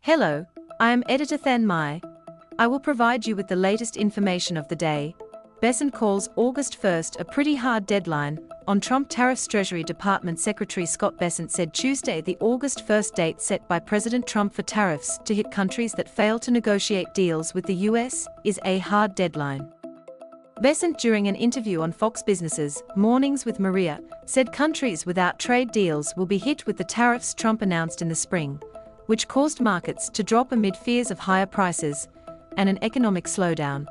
Hello, I am Editor Than Mai. I will provide you with the latest information of the day. Bessent calls August 1st a pretty hard deadline on Trump tariffs. Treasury Department Secretary Scott Bessent said Tuesday the August 1st date set by President Trump for tariffs to hit countries that fail to negotiate deals with the US is a hard deadline. Bessent, during an interview on Fox Business's Mornings with Maria, said countries without trade deals will be hit with the tariffs Trump announced in the spring, which caused markets to drop amid fears of higher prices and an economic slowdown.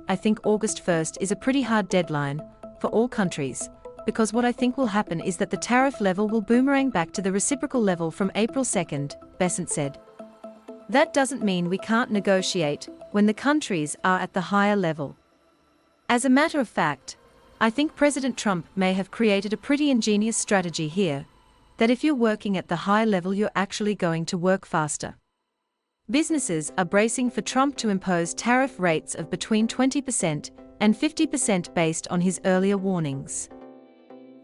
I think August 1st is a pretty hard deadline for all countries, because what I think will happen is that the tariff level will boomerang back to the reciprocal level from April 2nd, Bessent said. That doesn't mean we can't negotiate when the countries are at the higher level. As a matter of fact, I think President Trump may have created a pretty ingenious strategy here, that if you're working at the high level you're actually going to work faster. Businesses are bracing for Trump to impose tariff rates of between 20% and 50% based on his earlier warnings.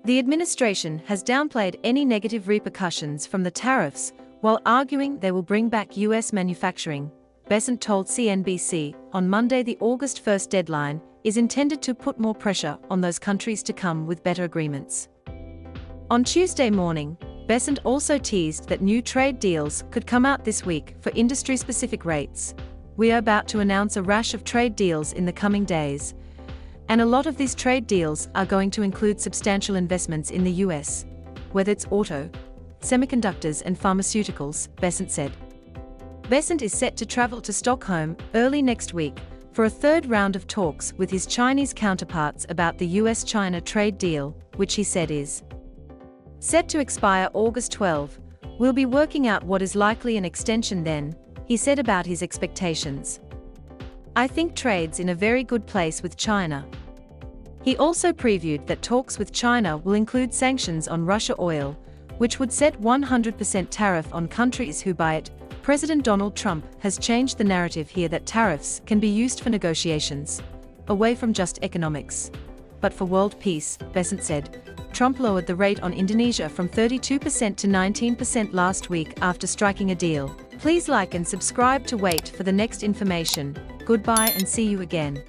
The administration has downplayed any negative repercussions from the tariffs while arguing they will bring back US manufacturing. Bessent told CNBC on Monday the August 1st deadline is intended to put more pressure on those countries to come with better agreements. On Tuesday morning, Bessent also teased that new trade deals could come out this week for industry-specific rates. We are about to announce a rash of trade deals in the coming days, and a lot of these trade deals are going to include substantial investments in the US, whether it's auto, semiconductors and pharmaceuticals, Bessent said. Bessent is set to travel to Stockholm early next week for a third round of talks with his Chinese counterparts about the US-China trade deal, which he said is set to expire August 12. We'll be working out what is likely an extension then, he said about his expectations. I think trade's in a very good place with China. He also previewed that talks with China will include sanctions on Russia oil, which would set 100% tariff on countries who buy it. President Donald Trump has changed the narrative here that tariffs can be used for negotiations, away from just economics, but for world peace, Bessent said. Trump lowered the rate on Indonesia from 32% to 19% last week after striking a deal. Please like and subscribe to wait for the next information. Goodbye and see you again.